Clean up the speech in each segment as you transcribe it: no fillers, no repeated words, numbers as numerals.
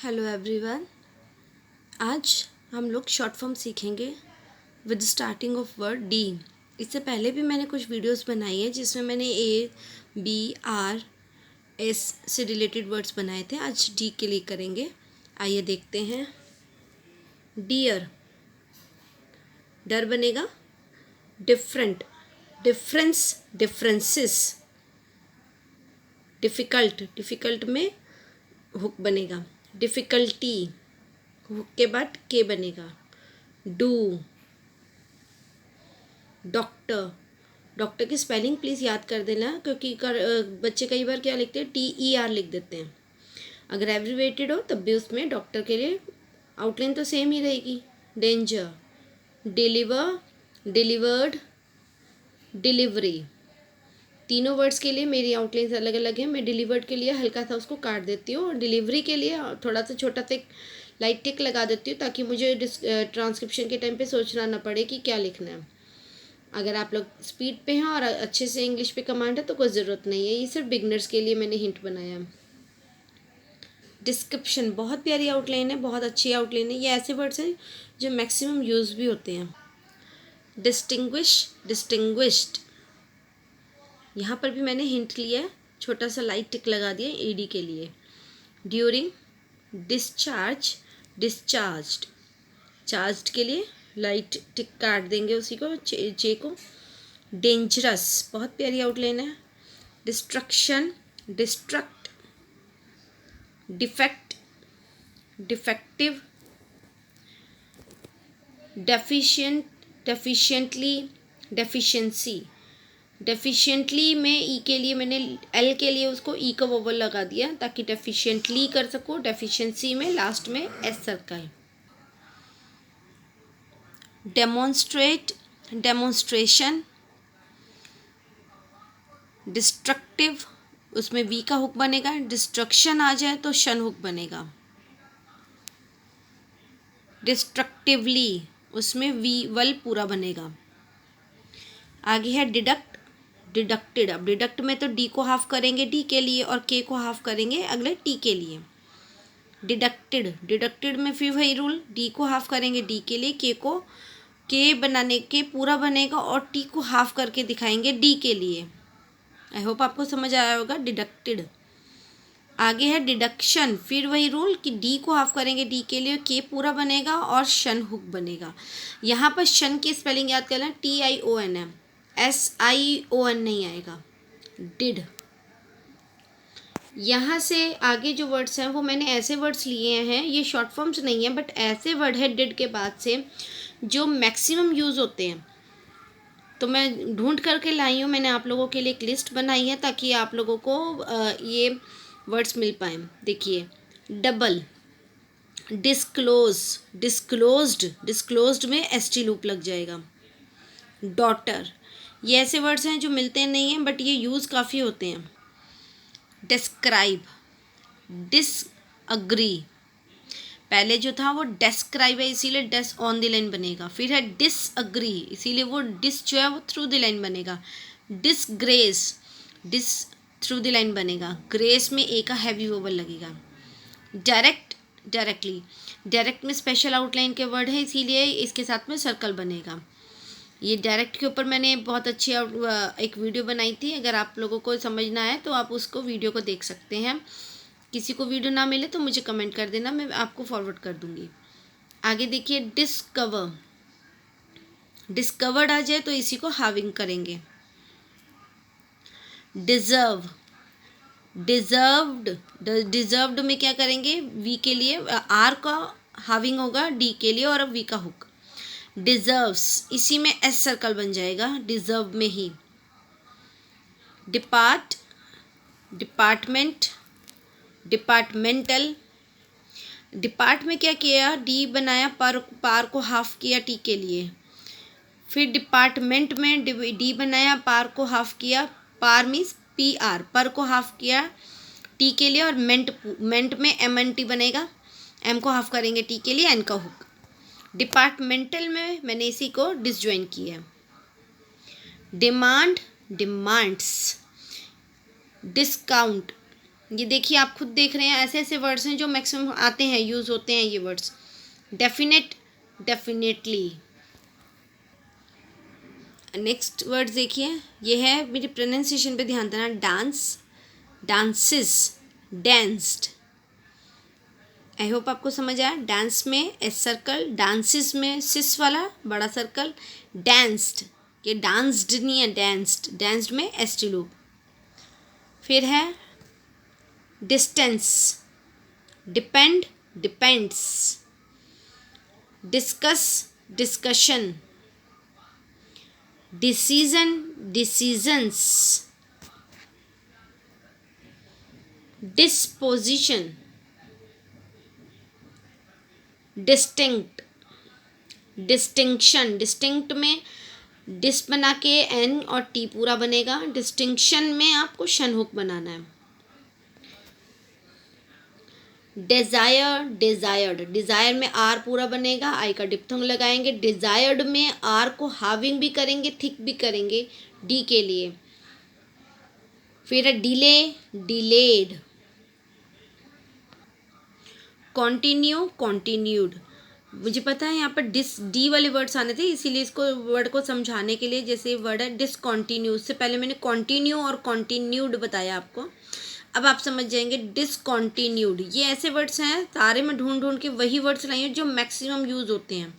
Hello everyone. आज हम लोग शॉर्ट फॉर्म सीखेंगे with starting of word D. इससे पहले भी मैंने कुछ वीडियोस बनाई है जिसमें मैंने ए बी आर एस से रिलेटेड वर्ड्स बनाए थे। आज डी के लिए करेंगे। आइए देखते हैं। डियर, डर बनेगा different, difference, differences. Difficult, difficult में हुक बनेगा। डिफ़िकल्टी, हुक के बाद के बनेगा। डू, डॉक्टर, डॉक्टर की स्पेलिंग प्लीज़ याद कर देना क्योंकि बच्चे कई बार क्या लिखते हैं TER लिख देते हैं। अगर एब्रीवेटेड हो तब भी उसमें डॉक्टर के लिए आउटलाइन तो सेम ही रहेगी। Danger, deliver, delivered, delivery. तीनों वर्ड्स के लिए मेरी आउटलाइंस अलग अलग है। मैं डिलीवर्ड के लिए हल्का सा उसको काट देती हूँ और डिलीवरी के लिए थोड़ा सा छोटा सा एक लाइट टिक लगा देती हूँ ताकि मुझे ट्रांसक्रिप्शन के टाइम पे सोचना ना पड़े कि क्या लिखना है। अगर आप लोग स्पीड पे हैं और अच्छे से इंग्लिश पे कमांड है तो कोई ज़रूरत नहीं है। ये सिर्फ बिगनर्स के लिए मैंने हिंट बनाया। डिस्क्रिप्शन, बहुत प्यारी आउटलाइन है, बहुत अच्छी आउटलाइन है। ये ऐसे वर्ड्स हैं जो मैक्सिमम यूज़ भी होते हैं। डिस्टिंग्विश, डिस्टिंग्विश्ड, यहाँ पर भी मैंने हिंट लिया है, छोटा सा लाइट टिक लगा दिया ED के लिए। ड्यूरिंग, डिस्चार्ज, डिस्चार्ज्ड, चार्ज्ड के लिए लाइट टिक काट देंगे उसी को, चे को। डेंजरस, बहुत प्यारी आउटलाइन है। Destruction, destruct, defect, defective, deficient, deficiently, deficiency. Deficiently में ई के लिए मैंने एल के लिए उसको ई का वोवल लगा दिया ताकि डेफिशिएंटली कर सकूँ। डेफिशिएंसी में लास्ट में एस सरका है। डेमोन्स्ट्रेट, डेमोन्स्ट्रेशन, डिस्ट्रक्टिव, उसमें वी का हुक बनेगा। डिस्ट्रक्शन आ जाए तो शन हुक बनेगा। डिस्ट्रक्टिवली, उसमें वी वल पूरा बनेगा। आगे है डिडक्ट, डिडक्टेड। अब डिडक्ट में तो डी को हाफ करेंगे डी के लिए और के को हाफ करेंगे अगले टी के लिए। डिडक्टेड, डिडक्टेड में फिर वही रूल, डी को हाफ करेंगे डी के लिए, के को के बनाने के पूरा बनेगा और टी को हाफ करके दिखाएंगे डी के लिए। आई होप आपको समझ आया होगा। डिडक्टेड। आगे है डिडक्शन, फिर वही रूल कि डी को हाफ करेंगे डी के लिए, के पूरा बनेगा और शन हुक बनेगा। यहाँ पर शन की स्पेलिंग याद कर लें, TION है, SION नहीं आएगा। डिड। यहाँ से आगे जो वर्ड्स हैं वो मैंने ऐसे वर्ड्स लिए हैं, ये शॉर्ट फॉर्म्स नहीं है बट ऐसे वर्ड है डिड के बाद से जो मैक्सिमम यूज़ होते हैं। तो मैं ढूंढ करके लाई हूँ, मैंने आप लोगों के लिए एक लिस्ट बनाई है ताकि आप लोगों को ये वर्ड्स मिल पाए। देखिए, डबल, डिस्क्लोज, डिस्क्लोज्ड, डिस्क्लोज्ड में ST लूप लग जाएगा। डॉटर, ये ऐसे वर्ड्स हैं जो मिलते नहीं हैं बट ये यूज़ काफ़ी होते हैं। डिस्क्राइब, डिसअग्री, पहले जो था वो डेस्क्राइब है इसीलिए डेस ऑन द लाइन बनेगा। फिर है डिसअग्री, इसीलिए वो डिस जो है वो थ्रू द लाइन बनेगा। Disgrace, dis through the line बनेगा। ग्रेस में ए का हैवी वोवल लगेगा। डायरेक्ट, डायरेक्टली, डायरेक्ट में स्पेशल आउटलाइन के वर्ड है इसीलिए इसके साथ में सर्कल बनेगा। ये डायरेक्ट के ऊपर मैंने बहुत अच्छी एक वीडियो बनाई थी, अगर आप लोगों को समझना है तो आप उसको वीडियो को देख सकते हैं। किसी को वीडियो ना मिले तो मुझे कमेंट कर देना, मैं आपको फॉरवर्ड कर दूंगी। आगे देखिए, डिस्कवर, डिस्कवर्ड आ जाए तो इसी को हाविंग करेंगे। डिजर्व, डिजर्व्ड, डिजर्व्ड में क्या करेंगे, वी के लिए आर का हाविंग होगा डी के लिए और अब वी का हुक। डिजर्व्स, इसी में एस सर्कल बन जाएगा डिजर्व में ही। डिपार्ट, डिपार्टमेंट, डिपार्टमेंटल, डिपार्ट में क्या किया, डी बनाया, पार को हाफ किया टी के लिए। फिर डिपार्टमेंट में डी बनाया, पार को हाफ किया, पार मीन्स PR, पर को हाफ किया टी के लिए और मेंट में MNT बनेगा, M को हाफ करेंगे टी के लिए, N का हुक। डिपार्टमेंटल में मैंने इसी को डिसज्वाइन किया। डिमांड, डिमांड्स, डिस्काउंट, ये देखिए, आप खुद देख रहे हैं, ऐसे ऐसे वर्ड्स हैं जो मैक्सिमम आते हैं, यूज़ होते हैं ये words. Definite, definitely. Next word देखिए, ये है, मेरी प्रोनाउंसिएशन पे ध्यान देना। Dance, dances, danced. I hope आपको समझ आया। डांस में एस सर्कल, डांसेस में सिस वाला बड़ा सर्कल, डांस्ड, ये डांस्ड नहीं है, डांस्ड, डांस्ड में एस टी लूप। फिर है distance, depend, depends, discuss, discussion, decision, decisions, disposition, distinct, distinction, distinct में डिस बना के एन और टी पूरा बनेगा। डिस्टिंक्शन में आपको शन हुक बनाना है। डिज़ायर, डिज़ायर्ड, डिज़ायर में आर पूरा बनेगा, आई का डिप्थोंग लगाएंगे। डिज़ायर्ड में आर को हाविंग भी करेंगे, थिक भी करेंगे डी के लिए। फिर है डिले, डिलेड, कॉन्टिन्यू, कॉन्टिन्यूड। मुझे पता है यहाँ पर डी वाले वर्ड्स आने थे, इसीलिए इसको वर्ड को समझाने के लिए, जैसे वर्ड है डिसकॉन्टिन्यू, उससे पहले मैंने कॉन्टिन्यू और कॉन्टिन्यूड बताया आपको। अब आप समझ जाएंगे डिसकॉन्टिन्यूड। ये ऐसे वर्ड्स हैं, सारे में ढूंढ ढूंढ के वही वर्ड्स लाई हैं जो मैक्सिमम यूज़ होते हैं।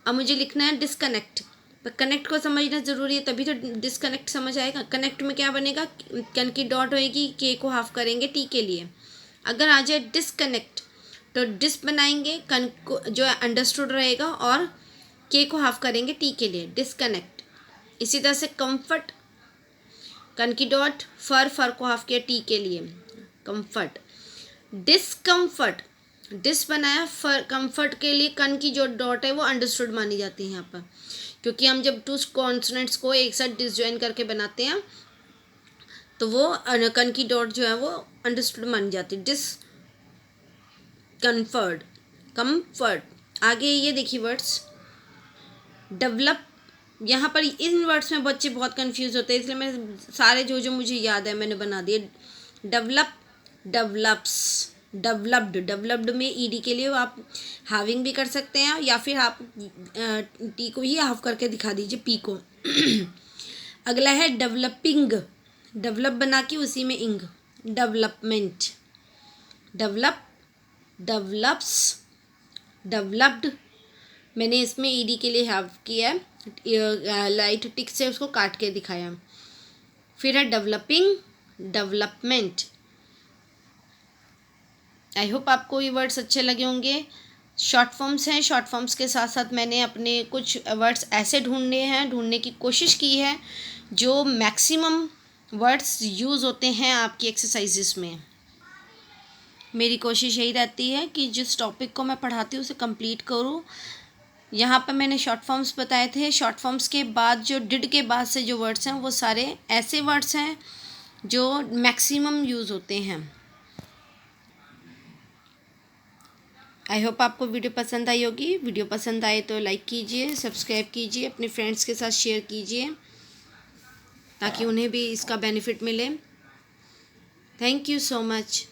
अब मुझे लिखना है डिसकनेक्ट, पर कनेक्ट को समझना ज़रूरी है, तभी तो डिसकनेक्ट समझ आएगा। कनेक्ट में क्या बनेगा, कन की डॉट होएगी, के को हाफ करेंगे टी के लिए। अगर आ जाए डिसकनेक्ट तो डिस बनाएंगे, कन को जो है अंडरस्टूड रहेगा, और के को हाफ करेंगे टी के लिए, डिसकनेक्ट। इसी तरह से कंफर्ट, कन की डॉट, फर, फर को हाफ किया टी के लिए, कंफर्ट। डिसकम्फर्ट, डिस बनाया, फर, कंफर्ट के लिए कन की जो डॉट है वो अंडरस्टूड मानी जाती है यहाँ पर, क्योंकि हम जब टू कॉन्सोनेंट्स को एक साथ डिसजॉइन करके बनाते हैं तो वो कन की डॉट जो है वो अंडरस्टूड मानी जाती है। Dis comfort, comfort. आगे ये देखिए वर्ड्स, डेवलप। यहाँ पर इन वर्ड्स में बच्चे बहुत कंफ्यूज होते हैं, इसलिए मैं सारे जो जो मुझे याद है मैंने बना दिए। डेवलप, डेवलप्स, डेवलप्ड, डेवलप्ड में ईडी के लिए आप हाविंग भी कर सकते हैं, या फिर आप टी को ही हाफ करके दिखा दीजिए, पी को। अगला है डेवलपिंग, डेवलप बना के उसी में इंग, डेवलपमेंट, डेवलप, डेवलप्स, डेवलप्ड। मैंने इसमें ईडी के लिए हाफ किया है, लाइट टिक से उसको काट के दिखाया। फिर है डेवलपिंग, डेवलपमेंट। आई होप आपको ये वर्ड्स अच्छे लगे होंगे। शॉर्ट फॉर्म्स हैं, शॉर्ट फॉर्म्स के साथ साथ मैंने अपने कुछ वर्ड्स ऐसे ढूंढने की कोशिश की है जो मैक्सिमम वर्ड्स यूज़ होते हैं आपकी एक्सरसाइजेस में। मेरी कोशिश यही रहती है कि जिस टॉपिक को मैं पढ़ाती हूँ उसे कंप्लीट करूँ। यहाँ पर मैंने शॉर्ट फॉर्म्स बताए थे। शॉर्ट फॉर्म्स के बाद जो डिड के बाद से जो वर्ड्स हैं वो सारे ऐसे वर्ड्स हैं जो मैक्सिमम यूज़ होते हैं। आई होप आपको वीडियो पसंद आई होगी। वीडियो पसंद आए तो लाइक कीजिए, सब्सक्राइब कीजिए, अपने फ्रेंड्स के साथ शेयर कीजिए ताकि उन्हें भी इसका बेनिफिट मिले। Thank you so much.